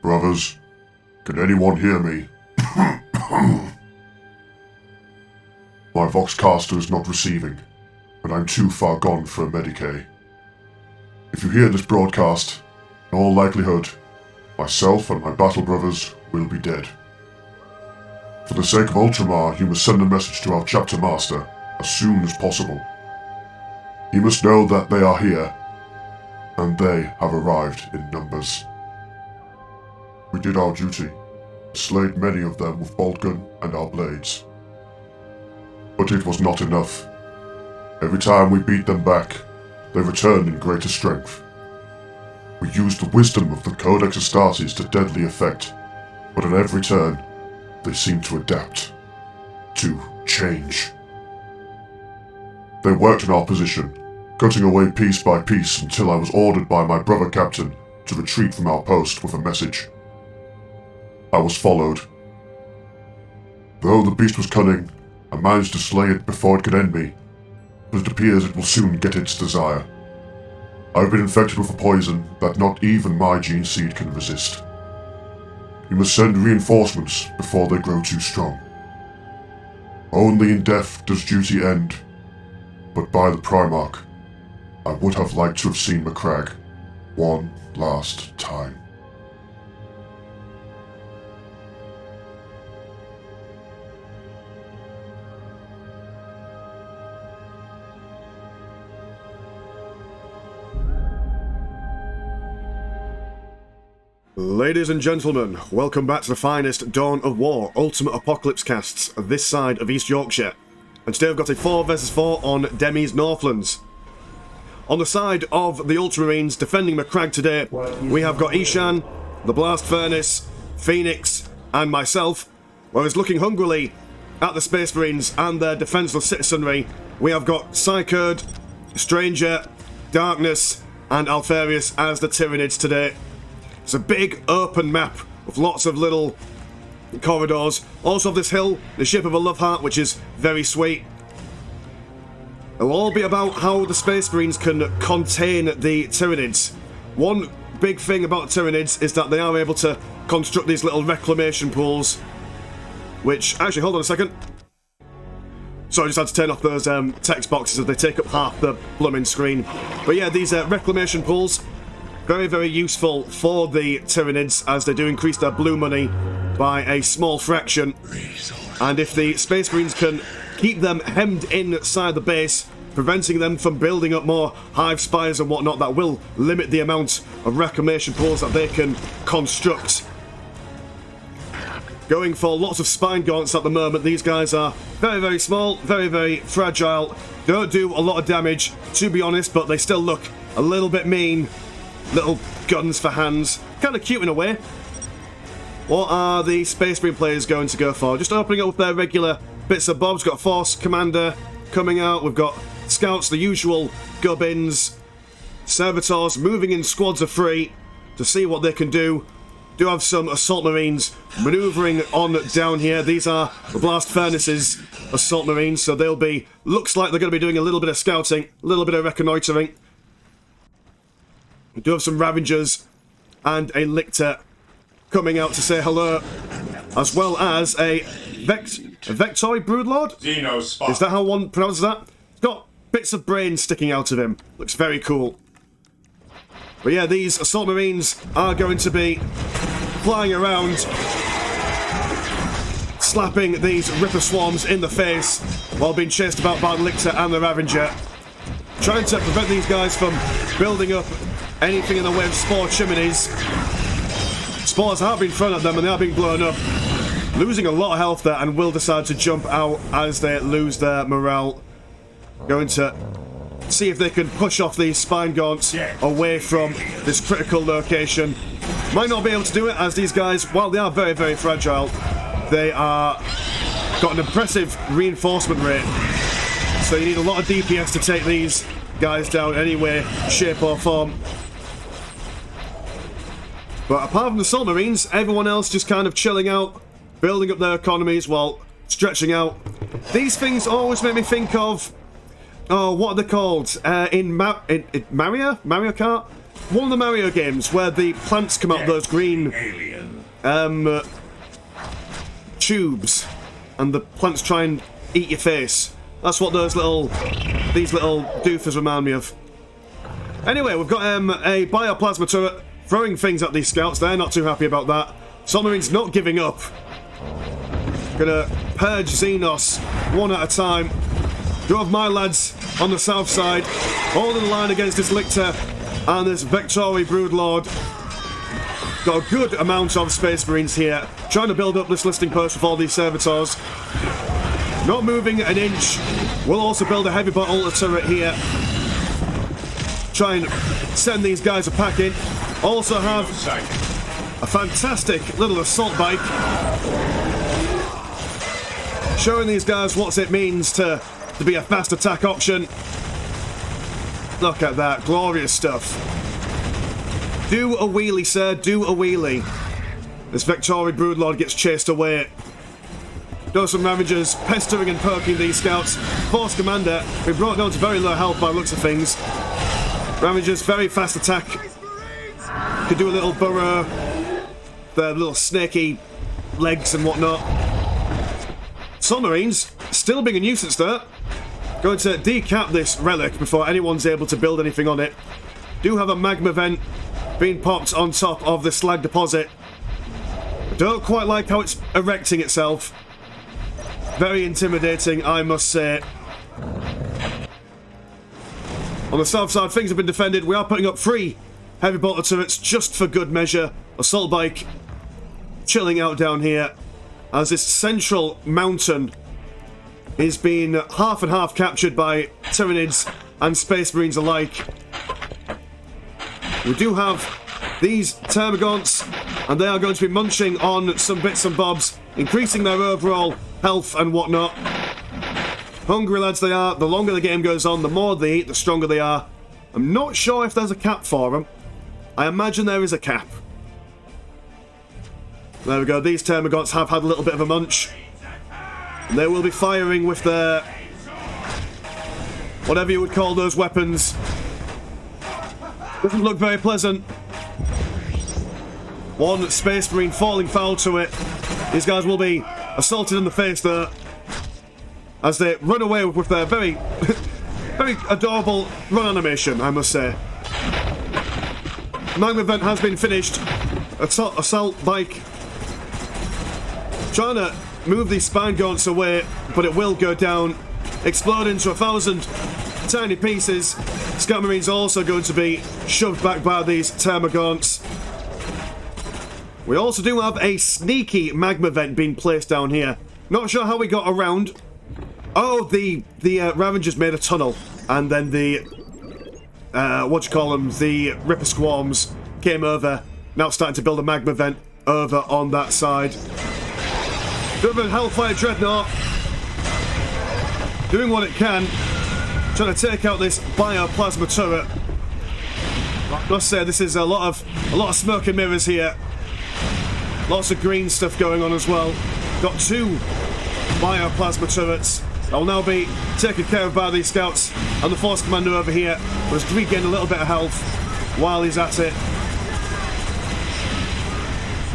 Brothers, can anyone hear me? My Voxcaster is not receiving, and I'm too far gone for a Medicae. If you hear this broadcast, in all likelihood, myself and my battle brothers will be dead. For the sake of Ultramar, you must send a message to our chapter master as soon as possible. He must know that they are here, and they have arrived in numbers. We did our duty, slayed many of them with bolt gun and our blades. But it was not enough. Every time we beat them back, they returned in greater strength. We used the wisdom of the Codex Astartes to deadly effect, but at every turn, they seemed to adapt, to change. They worked in our position, cutting away piece by piece until I was ordered by my brother captain to retreat from our post with a message. I was followed. Though the beast was cunning, I managed to slay it before it could end me, but it appears it will soon get its desire. I've been infected with a poison that not even my gene seed can resist. You must send reinforcements before they grow too strong. Only in death does duty end, but by the Primarch, I would have liked to have seen Macragge one last time. Ladies and gentlemen, welcome back to the finest Dawn of War Ultimate Apocalypse casts this side of East Yorkshire. And today we've got a 4 vs 4 on Demi's Northlands. On the side of the Ultramarines defending Macragge today, we have got Ishan, the Blast Furnace, Phoenix, and myself. Whereas looking hungrily at the Space Marines and their defenceless citizenry, we have got Psycherd, Stranger, Darkness, and Alfarius as the Tyranids today. It's a big open map with lots of little corridors. Also this hill, the shape of a love heart, which is very sweet. It'll all be about how the Space Marines can contain the Tyranids. One big thing about Tyranids is that they are able to construct these little reclamation pools, which, actually, hold on a second. Sorry, I just had to turn off those text boxes as they take up half the blooming screen. But yeah, these reclamation pools, very, very useful for the Tyranids as they do increase their blue money by a small fraction. And if the Space Marines can keep them hemmed inside the base, preventing them from building up more hive spires and whatnot, that will limit the amount of reclamation pools that they can construct. Going for lots of spine gaunts at the moment. These guys are very, very small, very, very fragile. Don't do a lot of damage, to be honest, but they still look a little bit mean. Little guns for hands. Kind of cute in a way. What are the Space Marine players going to go for? Just opening up with their regular bits of bobs. We've got Force Commander coming out. We've got Scouts, the usual gubbins. Servitors moving in squads of 3 to see what they can do. Do have some Assault Marines manoeuvring on down here. These are the Blast Furnaces Assault Marines, so they'll be... looks like they're going to be doing a little bit of scouting, a little bit of reconnoitering. We do have some Ravagers and a Lictor coming out to say hello, as well as a Vectoid Broodlord? Is that how one pronounces that? It's got bits of brain sticking out of him. Looks very cool. But yeah, these Assault Marines are going to be flying around, slapping these Ripper Swarms in the face while being chased about by the Lictor and the Ravager. Trying to prevent these guys from building up anything in the way of spore chimneys. Spores have been thrown at them and they are being blown up. Losing a lot of health there and will decide to jump out as they lose their morale. Going to see if they can push off these spine gaunts away from this critical location. Might not be able to do it as these guys, while they are very, very fragile, they are got an impressive reinforcement rate. So you need a lot of DPS to take these guys down in any way, shape or form. But apart from the Assault Marines, everyone else just kind of chilling out, building up their economies while stretching out. These things always make me think of, oh, what are they called? In Mario Kart? One of the Mario games where the plants come out, those green tubes, and the plants try and eat your face. That's what these little doofers remind me of. Anyway, we've got a bioplasma turret throwing things at these scouts. They're not too happy about that. Ultramarines not giving up. Gonna purge Xenos one at a time. Do have my lads on the south side, holding the line against this Lictor and this Vectori Broodlord. Got a good amount of Space Marines here, trying to build up this listing post with all these servitors. Not moving an inch. We'll also build a heavy bottle turret here. Try and send these guys a packing. Also have a fantastic little assault bike, showing these guys what it means to be a fast attack option. Look at that, glorious stuff. Do a wheelie, sir, do a wheelie. This Vectori Broodlord gets chased away. Does some Ravagers pestering and poking these scouts. Force Commander, who brought down to very low health by the looks of things. Ravagers, very fast attack. Could do a little burrow. Their little snaky legs and whatnot. Ultramarines, still being a nuisance there. Going to decap this relic before anyone's able to build anything on it. Do have a magma vent being popped on top of the slag deposit. Don't quite like how it's erecting itself. Very intimidating, I must say. On the south side, things have been defended. We are putting up 3 heavy bolter turrets just for good measure. Assault bike chilling out down here as this central mountain is being half and half captured by Tyranids and Space Marines alike. We do have these Termagants, and they are going to be munching on some bits and bobs, increasing their overall health and whatnot. Hungry lads they are. The longer the game goes on, the more they eat, the stronger they are. I'm not sure if there's a cap for them. I imagine there is a cap. There we go. These Termagants have had a little bit of a munch. They will be firing with their... whatever you would call those weapons. Doesn't look very pleasant. One Space Marine falling foul to it. These guys will be assaulted in the face there as they run away with their very, very adorable run animation, I must say. Magma event has been finished. Assault bike trying to move these spine gaunts away, but it will go down, explode into 1,000 tiny pieces. Scout Marines also going to be shoved back by these Termagants. We also do have a sneaky magma vent being placed down here. Not sure how we got around. Oh, the Ravagers made a tunnel, and then the the Ripper Squarms came over. Now starting to build a magma vent over on that side. Government Hellfire Dreadnought doing what it can, trying to take out this bioplasma turret. Must say this is a lot of smoke and mirrors here. Lots of green stuff going on as well. Got 2 bioplasma turrets that will now be taken care of by these scouts, and the Force Commander over here was regained a little bit of health while he's at it.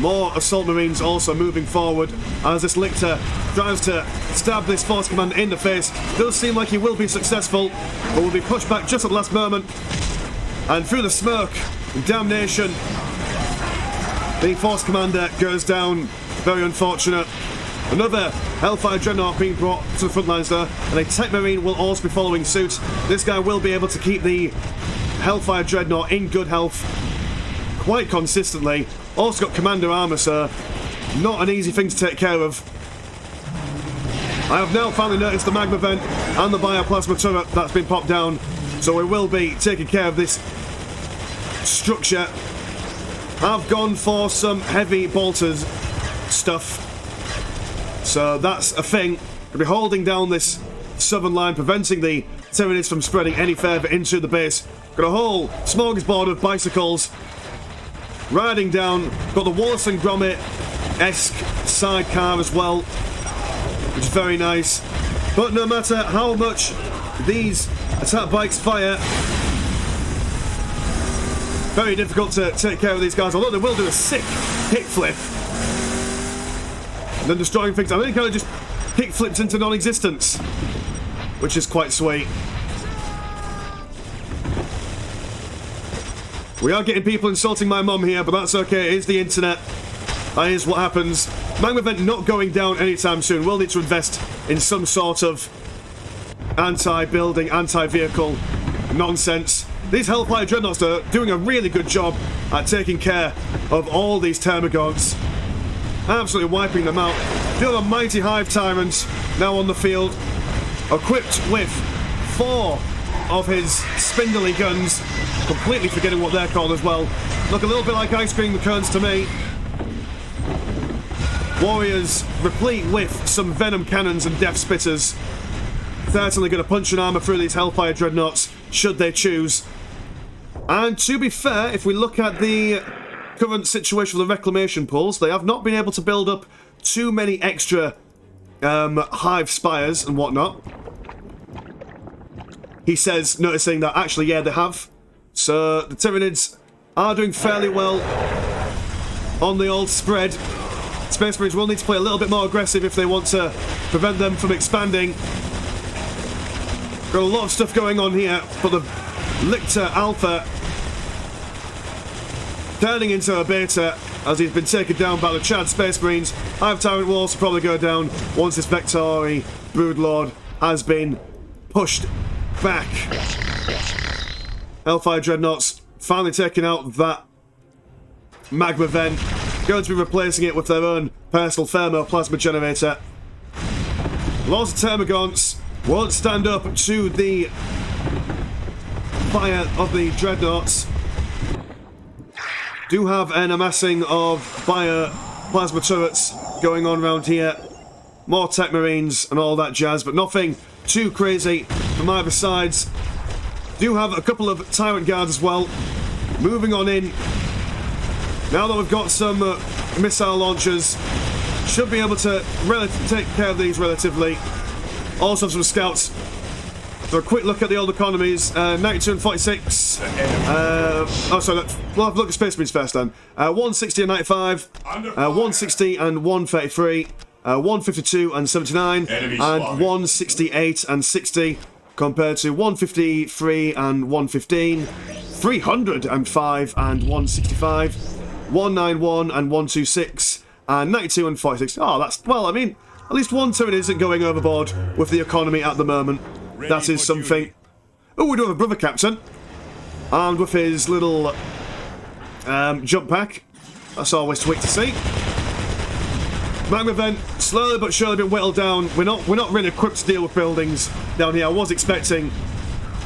More Assault Marines also moving forward as this Lictor tries to stab this Force Commander in the face. Does seem like he will be successful, but will be pushed back just at the last moment. And through the smoke and damnation, the Force Commander goes down. Very unfortunate. Another Hellfire Dreadnought being brought to the front lines there, and a Tech Marine will also be following suit. This guy will be able to keep the Hellfire Dreadnought in good health quite consistently. Also got Commander Armour, sir. Not an easy thing to take care of. I have now finally noticed the magma vent and the bioplasma turret that's been popped down, so we will be taking care of this structure. I've gone for some heavy bolters stuff, so that's a thing. We'll be holding down this southern line, preventing the Tyranids from spreading any further into the base. Got a whole smorgasbord of bicycles riding down. Got the Wallace and Gromit-esque sidecar as well, which is very nice. But no matter how much these attack bikes fire, very difficult to take care of these guys, although they will do a sick kickflip and then destroying things. I think he kind of just kick flips into non-existence, which is quite sweet. We are getting people insulting my mum here, but that's okay. It is the internet. That is what happens. Magma Vent not going down anytime soon. We'll need to invest in some sort of anti-building, anti-vehicle nonsense. These Hellfire Dreadnoughts are doing a really good job at taking care of all these Termagants. Absolutely wiping them out. Do have a mighty Hive Tyrant now on the field, equipped with 4 of his spindly guns. Completely forgetting what they're called as well. Look a little bit like ice cream cones to me. Warriors replete with some venom cannons and death spitters. Certainly going to punch an armour through these Hellfire Dreadnoughts, should they choose. And to be fair, if we look at the current situation with the reclamation pools, they have not been able to build up too many extra hive spires and whatnot. He says, noticing that actually, yeah, they have. So the Tyranids are doing fairly well on the old spread. Space Marines will need to play a little bit more aggressive if they want to prevent them from expanding. Got a lot of stuff going on here, but the Lictor Alpha turning into a beta as he's been taken down by the Chad Space Marines. Hive Tyrant will also probably go down once this Vectori Broodlord has been pushed back. Hellfire Dreadnoughts finally taking out that Magma Vent. Going to be replacing it with their own personal thermoplasma generator. Lots of Termagants won't stand up to the fire of the Dreadnoughts. Do have an amassing of bioplasma turrets going on around here. More Tech Marines and all that jazz, but nothing too crazy from either sides. Do have a couple of Tyrant Guards as well. Moving on in. Now that we've got some missile launchers, should be able to take care of these relatively. Also some scouts. So a quick look at the old economies. 92 and 46. We'll have a look at Space Marines first then. 160 and 95. 160 and 133. 152 and 79. And 168 and 60. Compared to 153 and 115. 305 and 165. 191 and 126, and 92 and 46. Oh, that's, well, I mean, at least one turret isn't going overboard with the economy at the moment. That is something. Oh, we do have a brother captain, armed with his little jump pack. That's always sweet to see. Magma Vent slowly but surely been whittled down. We're not really equipped to deal with buildings down here. I was expecting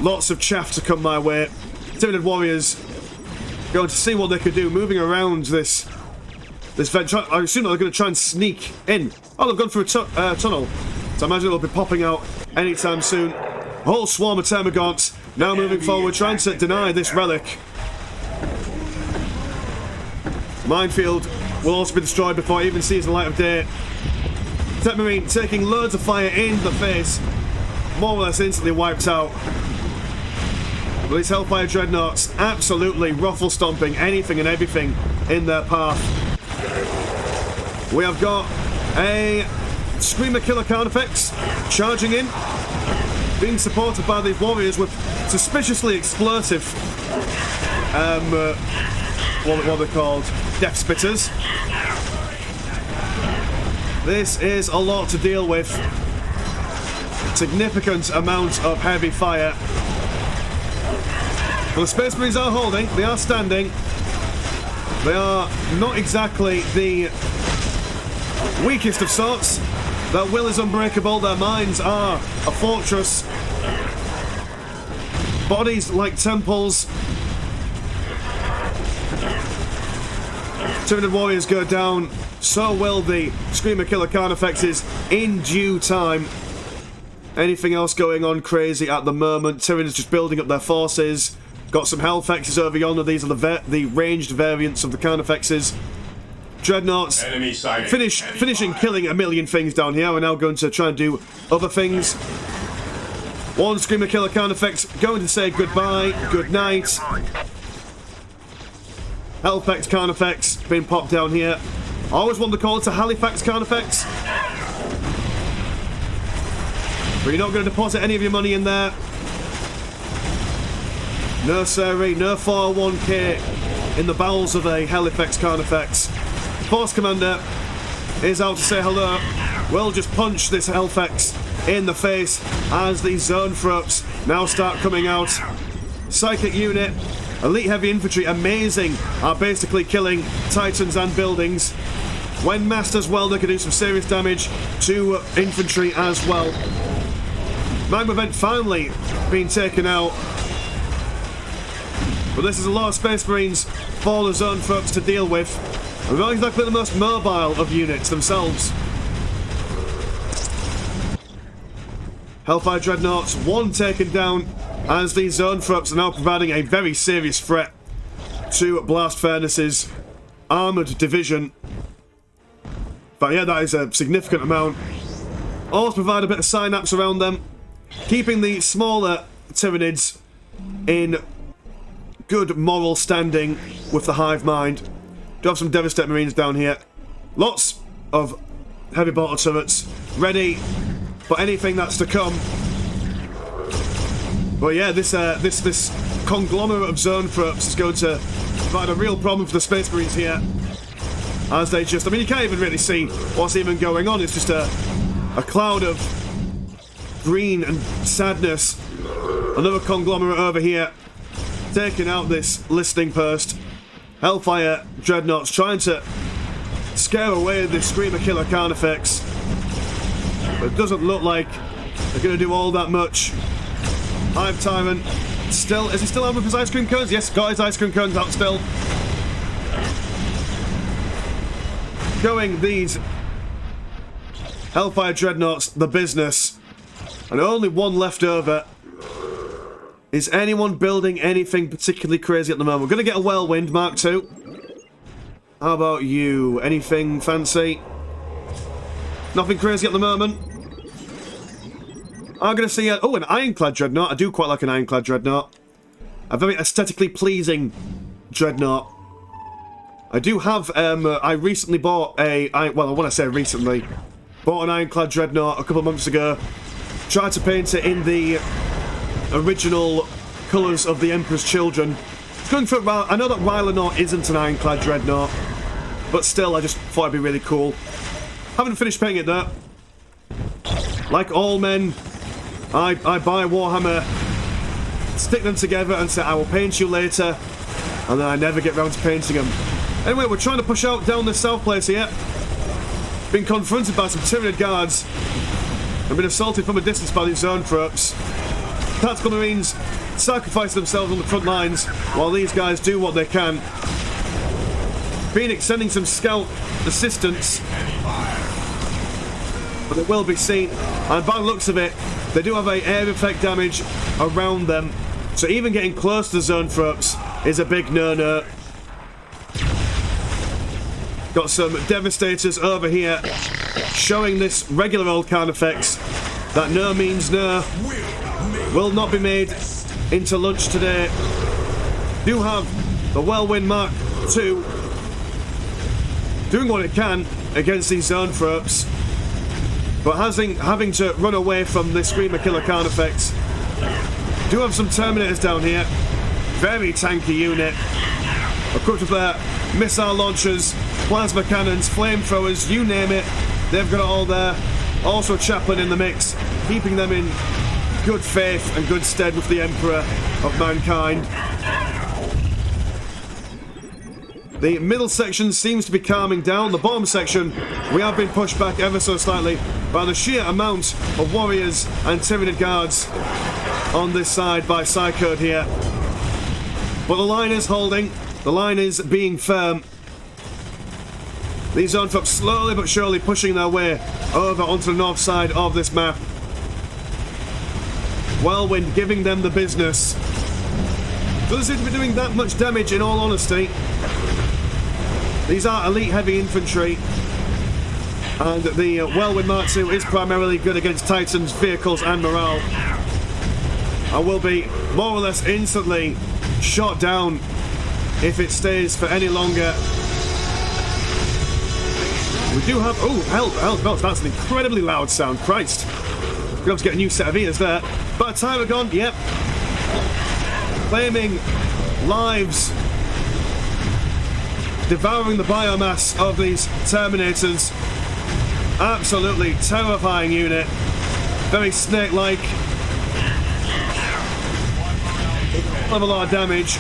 lots of chaff to come my way. Tyranid warriors going to see what they could do, moving around this vent. I assume they're going to try and sneak in. Oh, they've gone through a tunnel. So I imagine they'll be popping out anytime soon. A whole swarm of Termagants now moving forward, trying to deny this relic. Minefield will also be destroyed before it even sees the light of day. Tech Marine taking loads of fire in the face, more or less instantly wiped out. But these Hellfire Dreadnoughts absolutely ruffle stomping anything and everything in their path. We have got a Screamer Killer Carnifex charging in, being supported by these warriors with suspiciously explosive what are they called? Death Spitters. This is a lot to deal with. Significant amount of heavy fire. Well, the Space Marines are holding, they are standing. They are not exactly the weakest of sorts. Their will is unbreakable, their minds are a fortress. Bodies like temples. Tyranid warriors go down, so will the Screamer Killer Carnifexes in due time. Anything else going on crazy at the moment? Tyranids just building up their forces. Got some Hellfexes over yonder. These are the ranged variants of the Carnifexes. Dreadnoughts finishing killing a million things down here. We're now going to try and do other things. One Screamer Killer Carnifex going to say goodbye, good night. Hellfex Carnifex being popped down here. I always wanted to call it a Halifax Carnifex. But you're not going to deposit any of your money in there. No siree, no 401k in the bowels of a Halifax Carnifex. Force Commander is out to say hello. We'll just punch this Halifax in the face as these zone throats now start coming out. Psychic unit, elite heavy infantry, amazing, are basically killing titans and buildings. When massed as well, they can do some serious damage to infantry as well. Magma Vent finally being taken out. But this is a lot of Space Marines for the zone throats to deal with. And not exactly the most mobile of units themselves. Hellfire Dreadnoughts, one taken down, as these zone throats are now providing a very serious threat to Blast Furnace's armoured division. But yeah, that is a significant amount. Also provide a bit of synapse around them, keeping the smaller Tyranids in good moral standing with the hive mind. Do have some Devastate Marines down here. Lots of heavy mortar turrets ready for anything that's to come. But yeah, this conglomerate of zone throats is going to provide a real problem for the Space Marines here. As they just, I mean, you can't even really see what's even going on. It's just a cloud of green and sadness. Another conglomerate over here, taking out this listening post. Hellfire Dreadnoughts trying to scare away this Screamer Killer Carnifex. But it doesn't look like they're going to do all that much. Hive Tyrant, still, is he still armed with his ice cream cones? Yes, got his ice cream cones out still. Going these Hellfire Dreadnoughts the business. And only one left over. Is anyone building anything particularly crazy at the moment? We're going to get a Whirlwind Mark II. How about you? Anything fancy? Nothing crazy at the moment. I'm going to see an Ironclad Dreadnought. I do quite like an Ironclad Dreadnought. A very aesthetically pleasing Dreadnought. I do have, I recently bought well, when I say recently, bought an Ironclad Dreadnought a couple of months ago. Tried to paint it in the original colours of the Emperor's Children. It's going for, I know that Rylonaut isn't an Ironclad Dreadnought, but still, I just thought it'd be really cool. Haven't finished painting it though. Like all men, I buy Warhammer, stick them together and say I will paint you later, and then I never get round to painting them. Anyway, we're trying to push out down this south place here. Been confronted by some Tyranid guards and been assaulted from a distance by these zone throats. Tactical Marines sacrifice themselves on the front lines while these guys do what they can. Phoenix sending some scout assistance, but it will be seen, and by the looks of it, they do have a air effect damage around them, so even getting close to the zone throats is a big no-no. Got some Devastators over here, showing this regular old Carnifex that no means no, will not be made into lunch today. Do have the Whirlwind Mark II doing what it can against these zone throats, but having to run away from this Screamer Killer Carnifex. Do have some Terminators down here, very tanky unit, equipped with their missile launchers, plasma cannons, flamethrowers, you name it, they've got it all there. Also Chaplain in the mix, keeping them in good faith and good stead with the Emperor of Mankind. The middle section seems to be calming down. The bottom section, we have been pushed back ever so slightly by the sheer amount of warriors and Tyranid guards on this side by Psychode here. But the line is holding. The line is being firm. These zone throats slowly but surely pushing their way over onto the north side of this map. Whirlwind giving them the business. Doesn't seem to be doing that much damage in all honesty. These are elite heavy infantry, and the Whirlwind Mark II is primarily good against Titans, vehicles and morale, and will be more or less instantly shot down if it stays for any longer. We do have... Oh, health belts. That's an incredibly loud sound. Christ. We're going to have to get a new set of ears there. But Tyragon, yep. Claiming lives. Devouring the biomass of these Terminators. Absolutely terrifying unit. Very snake-like. Have a lot of damage.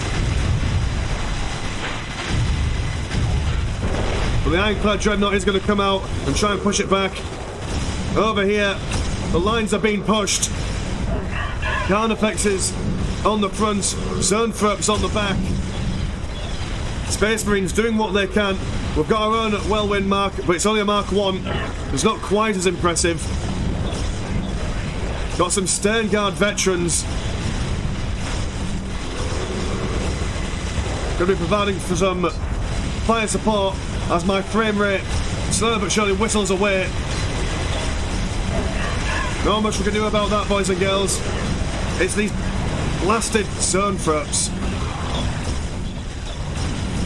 But the Ironclad Dreadnought is going to come out and try and push it back. Over here, the lines are being pushed. Carnifexes on the front, Zernthrops on the back. Space Marines doing what they can. We've got our own Whirlwind Mark, but it's only a Mark 1. It's not quite as impressive. Got some Sternguard veterans. Going to be providing for some fire support as my frame rate slowly but surely whistles away. Not much we can do about that, boys and girls. It's these blasted Zernthrops.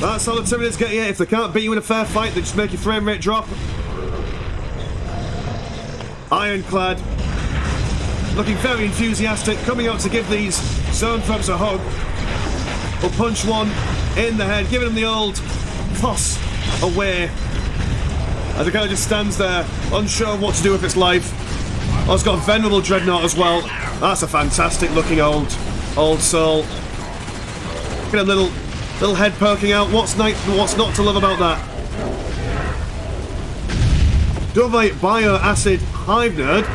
That's how the Terminators get you. If they can't beat you in a fair fight, they just make your frame rate drop. Ironclad. Looking very enthusiastic, coming out to give these Zernthrops a hug. We'll punch one in the head, giving him the old toss away. As it kind of just stands there, unsure of what to do with its life. Oh, it's got a Venerable Dreadnought as well. That's a fantastic looking old soul. Look at a little head poking out. What's not to love about that? DoW Bioacid Hive Nerd.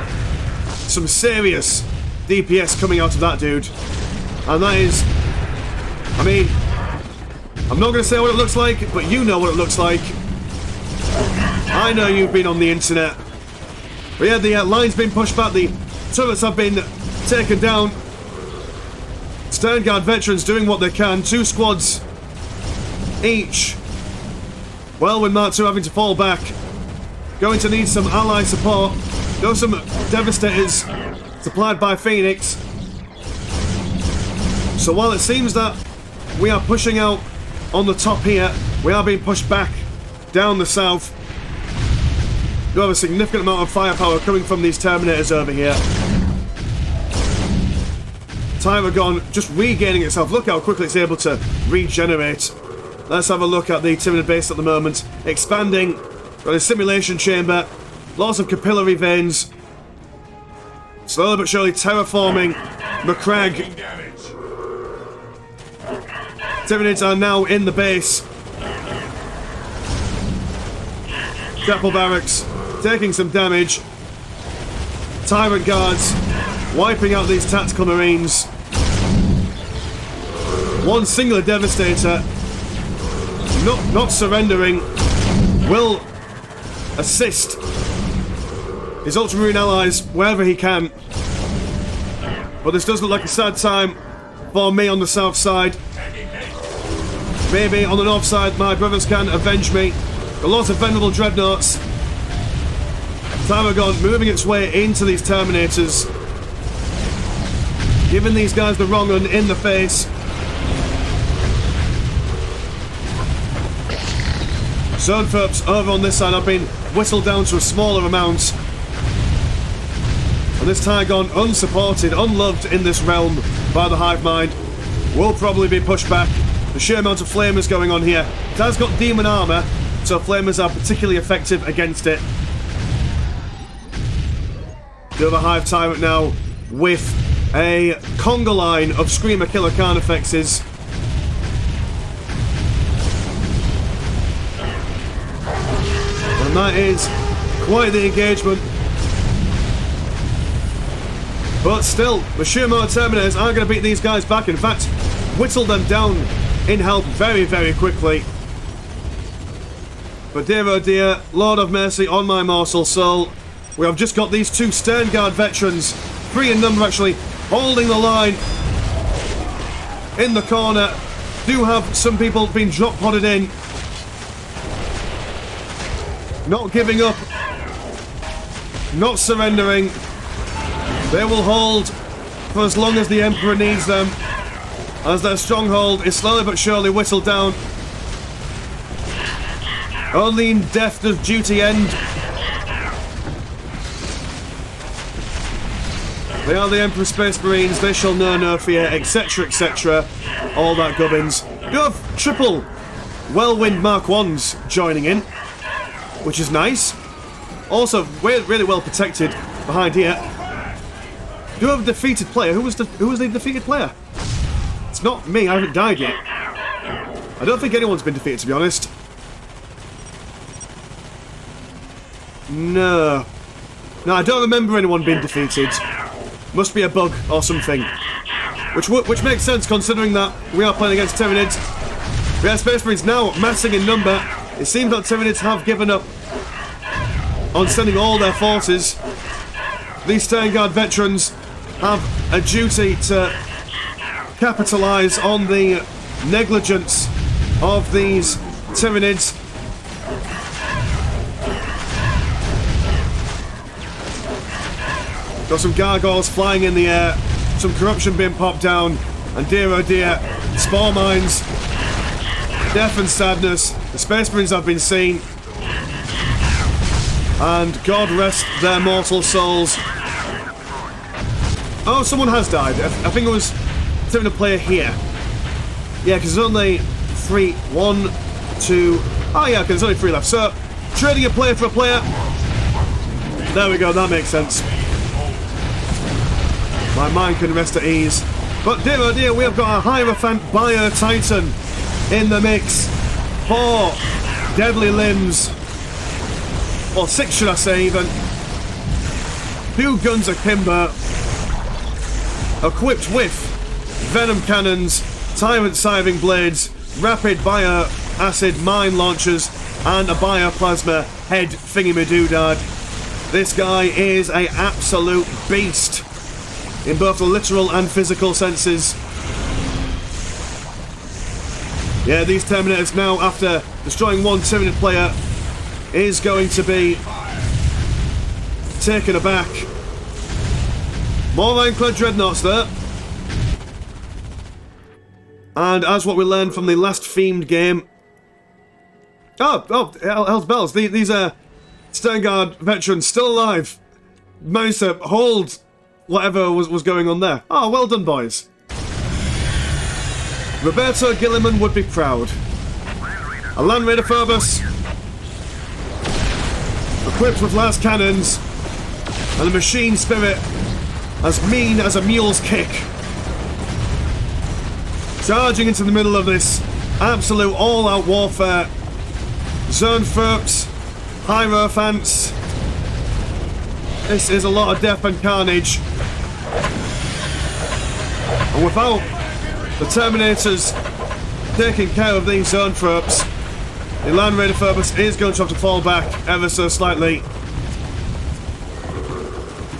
Some serious DPS coming out of that dude. And that is... I mean... I'm not going to say what it looks like, but you know what it looks like. I know you've been on the internet. But yeah, the line's been pushed back. The turrets have been taken down. Sternguard veterans doing what they can. 2 squads each. Whirlwind Mark II having to fall back. Going to need some ally support. Go some Devastators supplied by Phoenix. So while it seems that we are pushing out on the top here, we are being pushed back down the south. You have a significant amount of firepower coming from these Terminators over here. Tyragon just regaining itself. Look how quickly it's able to regenerate. Let's have a look at the Tyranid base at the moment. Expanding. Got a simulation chamber. Lots of capillary veins. Slowly but surely terraforming Macragge. Tyranids are now in the base. Grapple barracks taking some damage. Tyrant guards wiping out these tactical marines. One singular devastator not surrendering will assist his Ultramarine allies wherever he can. But this does look like a sad time for me on the south side. Maybe on the north side my brothers can avenge me. A lot of Venerable Dreadnoughts. Tyragon moving its way into these Terminators. Giving these guys the wrong one in the face. Zernthrops over on this side have been whittled down to a smaller amount. And this Tyragon, unsupported, unloved in this realm by the Hive Mind, will probably be pushed back. The sheer amount of flamers going on here. It has got demon armour, so flamers are particularly effective against it. The other Hive Tyrant now with a conga line of Screamer Killer Carnifexes. And that is quite the engagement. But still, the sheer amount of Terminators aren't going to beat these guys back. In fact, whittle them down in health very, very quickly. But dear oh dear, Lord of Mercy on my morsel soul, we have just got these 2 Sternguard veterans, 3 in number actually, holding the line in the corner. Do have some people being drop-podded in. Not giving up. Not surrendering. They will hold for as long as the Emperor needs them, as their stronghold is slowly but surely whittled down. Only in death does duty end. They are the Emperor Space Marines, they shall know no fear, etc, etc. All that gubbins. You have triple Whirlwind Mark 1s joining in, which is nice. Also, we're really well protected behind here. Do you have a defeated player? Who was the defeated player? It's not me, I haven't died yet. I don't think anyone's been defeated, to be honest. No. No, I don't remember anyone being defeated. Must be a bug or something. Which makes sense considering that we are playing against Tyranids. We have Space Marines now massing in number. It seems that Tyranids have given up on sending all their forces. These Sternguard veterans have a duty to capitalise on the negligence of these Tyranids. Got some gargoyles flying in the air, some corruption being popped down, and dear oh dear, spore mines, death and sadness. The Space Marines have been seen, and God rest their mortal souls. Oh, someone has died. I think it was a player here. Yeah, because there's only 3. 1, 2. Oh yeah, because there's only 3 left. So, trading a player for a player. There we go, that makes sense. My mind can rest at ease. But dear oh dear, we have got a Hierophant Bio Titan in the mix. 4 deadly limbs. Or 6 should I say even. 2 guns akimbo. Equipped with venom cannons, tyrant scything blades, rapid bio-acid mine launchers, and a bioplasma head thingy-madoodad. This guy is an absolute beast in both the literal and physical senses. Yeah, these Terminators now, after destroying one Tyranid player, is going to be taken aback. More Ironclad Dreadnoughts there. And as what we learned from the last themed game... Oh, hell's bells. These are Sternguard veterans still alive. Managed to hold whatever was going on there. Oh, well done, boys. Roberto Gilliman would be proud. A Land Raider Phobos, equipped with last cannons, and a machine spirit as mean as a mule's kick. Charging into the middle of this absolute all-out warfare. Zone Ferps, Hierophants. This is a lot of death and carnage. And without the Terminators taking care of these Zone Ferps, the Land Raider Phobos is going to have to fall back ever so slightly.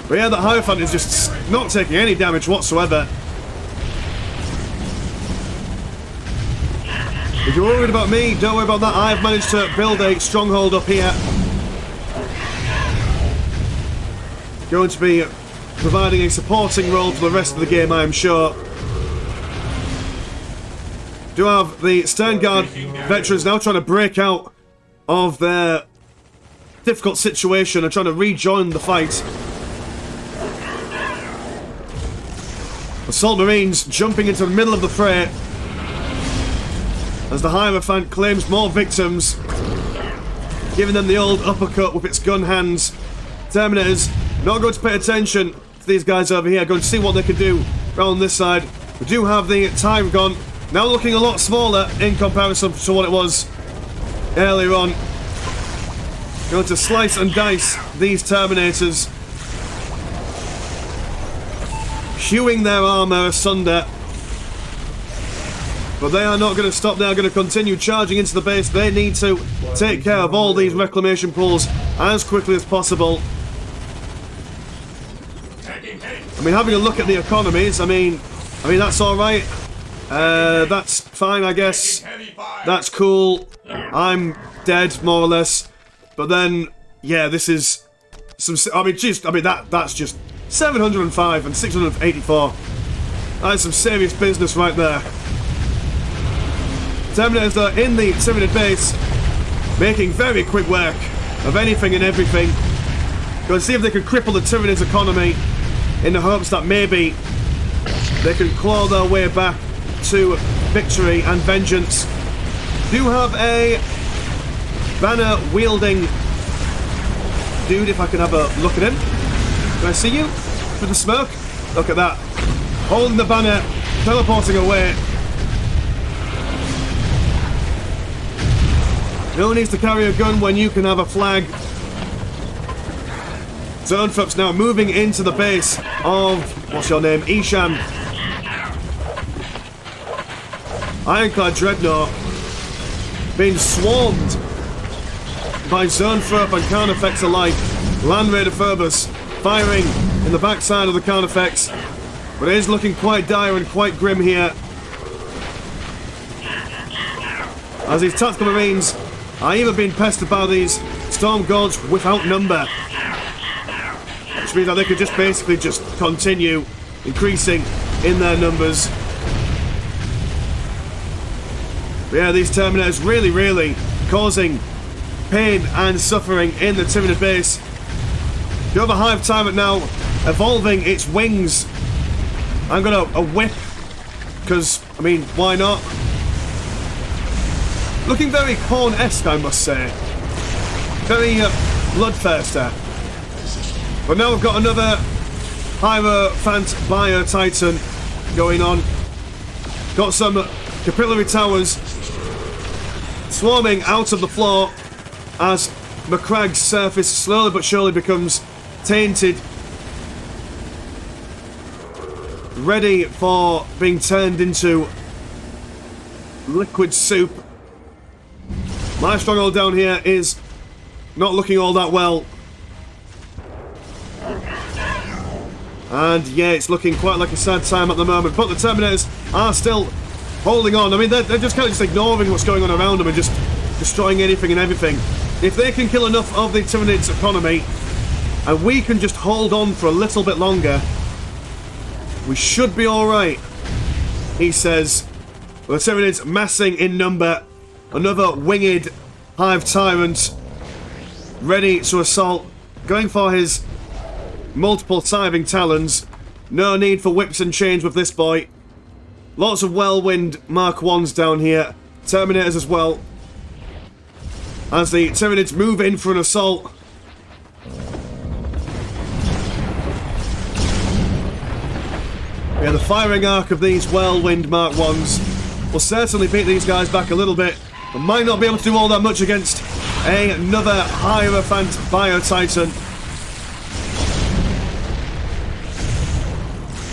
But yeah, the Hierophant is just not taking any damage whatsoever. If you're worried about me, don't worry about that. I've managed to build a stronghold up here. Going to be providing a supporting role for the rest of the game, I am sure. Do have the Sternguard veterans now trying to break out of their difficult situation and trying to rejoin the fight. Assault Marines jumping into the middle of the fray as the Hierophant claims more victims, giving them the old uppercut with its gun hands. Terminators not going to pay attention to these guys over here, going to see what they can do around this side. We do have the time gun, now looking a lot smaller in comparison to what it was earlier on. Going to slice and dice these Terminators, hewing their armour asunder. But they are not going to stop, they are going to continue charging into the base. They need to take care of all these reclamation pools as quickly as possible. I mean, having a look at the economies, I mean that's alright. That's fine, I guess. That's cool. I'm dead, more or less. But then, yeah, this is some... that's just 705 and 684. That's some serious business right there. Terminators are in the Tyranid base. making very quick work of anything and everything. Going to see if they can cripple the Tyranids' economy in the hopes that maybe they can claw their way back to victory and vengeance. Do have a banner-wielding dude, if I can have a look at him. Can I see you? Through the smoke? Look at that. Holding the banner, teleporting away. No one needs to carry a gun when you can have a flag. Zonefup's now moving into the base of, what's your name, Isham. Ironclad Dreadnought being swarmed by Zonefup and Carnifex alike. Land Raider Phobos firing in the backside of the Carnifex, but it is looking quite dire and quite grim here, as these tactical marines are even being pestered by these storm gods without number, which means that they could just basically just continue increasing in their numbers. But yeah, these Terminators really causing pain and suffering in the Tyranid base. The other Hive Tyrant now evolving its wings. I'm gonna a whip, because, I mean, why not? Looking very Khorne-esque, I must say. Very bloodthirster. But now we've got another Hierophant Bio-Titan going on. Got some capillary towers swarming out of the floor as Macragge's surface slowly but surely becomes tainted, ready for being turned into liquid soup. My stronghold down here is not looking all that well. And yeah, it's looking quite like a sad time at the moment, but the Terminators are still holding on. I mean, they're just kind of just ignoring what's going on around them and just destroying anything and everything. If they can kill enough of the Tyranids' economy, and we can just hold on for a little bit longer, we should be alright, he says. Well, the Tyranids massing in number. Another winged Hive Tyrant ready to assault, going for his multiple tithing talons. No need for whips and chains with this boy. Lots of Whirlwind Mark 1s down here. Terminators as well. As the Tyranids move in for an assault. Yeah, the firing arc of these Whirlwind Mark 1s will certainly beat these guys back a little bit, but might not be able to do all that much against another Hierophant Bio-Titan.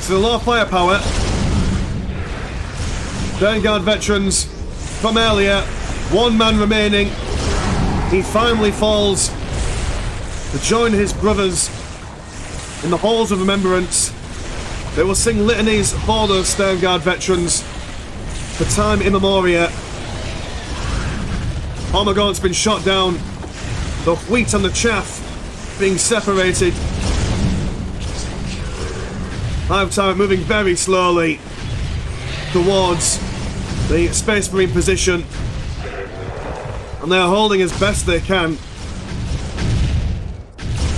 So a lot of firepower. Vanguard veterans from earlier. One man remaining. He finally falls to join his brothers in the halls of remembrance. They will sing litanies for those Sternguard veterans for time immemorial. Armagaunt's been shot down. The wheat and the chaff being separated. Hive Tyrant moving very slowly towards the Space Marine position. And they are holding as best they can.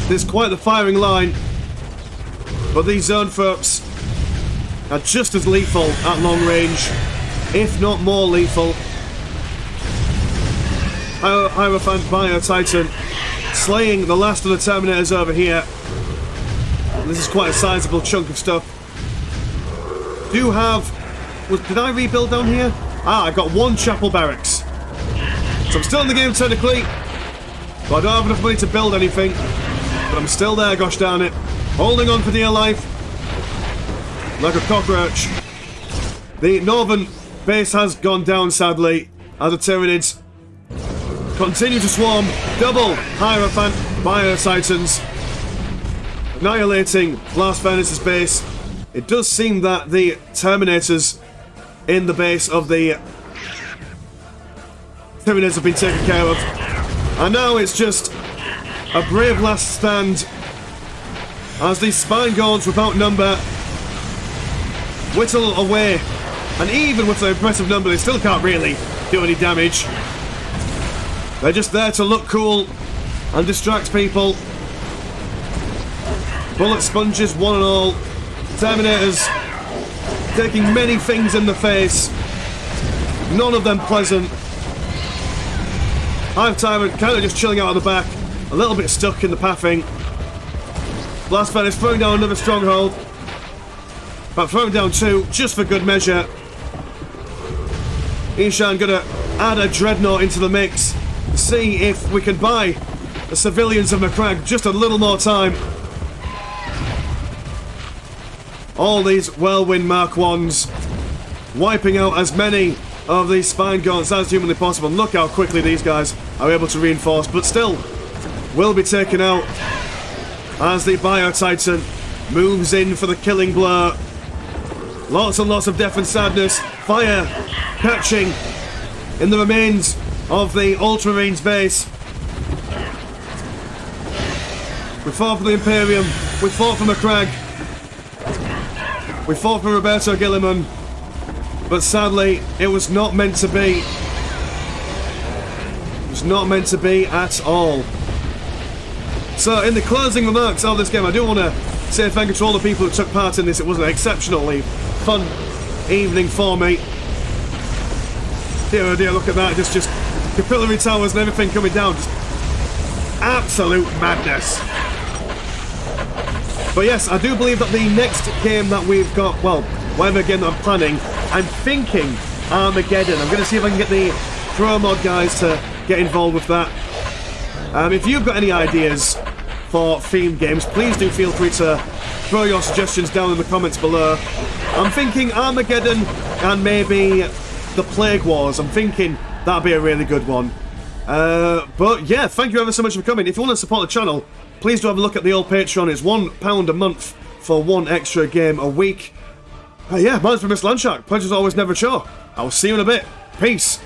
There's quite the firing line. But these Zonefup's are just as lethal at long range, if not more lethal. Hierophant Bio-Titan slaying the last of the Terminators over here. This is quite a sizable chunk of stuff. Do have... did I rebuild down here? Ah, I got one chapel barracks. So I'm still in the game technically, but I don't have enough money to build anything. But I'm still there, gosh darn it. Holding on for dear life. Like a cockroach. The northern base has gone down, sadly, as the Tyranids continue to swarm. Double Hierophant Bio-Titans annihilating Blast Furnace's base. It does seem that the Terminators in the base of the Tyranids have been taken care of. And now it's just a brave last stand as these Spine Guards without number whittle away. And even with their impressive number, they still can't really do any damage. They're just there to look cool and distract people. Bullet sponges, one and all. Terminators taking many things in the face. None of them pleasant. Hive Tyrant kind of just chilling out at the back. A little bit stuck in the pathing. Blast Furnace throwing down another stronghold. But throwing down two, just for good measure. Ishan gonna add a Dreadnought into the mix. See if we can buy the civilians of Macragge just a little more time. All these Whirlwind Mark 1s wiping out as many of these spine gaunts as humanly possible. Look how quickly these guys are able to reinforce, but still will be taken out as the Bio-Titan moves in for the killing blow. Lots and lots of death and sadness. Fire catching in the remains of the Ultramarines base. We fought for the Imperium. We fought for Macragge. We fought for Roberto Gilliman. But sadly, it was not meant to be. It was not meant to be at all. So, in the closing remarks of this game, I do want to say thank you to all the people who took part in this. It was an exceptionally fun evening for me. Dear oh dear, look at that. Just capillary towers and everything coming down. Just absolute madness. But yes, I do believe that the next game that we've got, well, whatever game that I'm planning, I'm thinking Armageddon. I'm going to see if I can get the Pro Mod guys to get involved with that. If you've got any ideas for themed games, please do feel free to throw your suggestions down in the comments below. I'm thinking Armageddon and maybe the Plague Wars. I'm thinking that'd be a really good one. But yeah, thank you ever so much for coming. If you want to support the channel, please do have a look at the old Patreon. It's £1 a month for one extra game a week. Yeah, mine's been Mr. Landshark. Pleasure's always, never a chore. I will see you in a bit. Peace.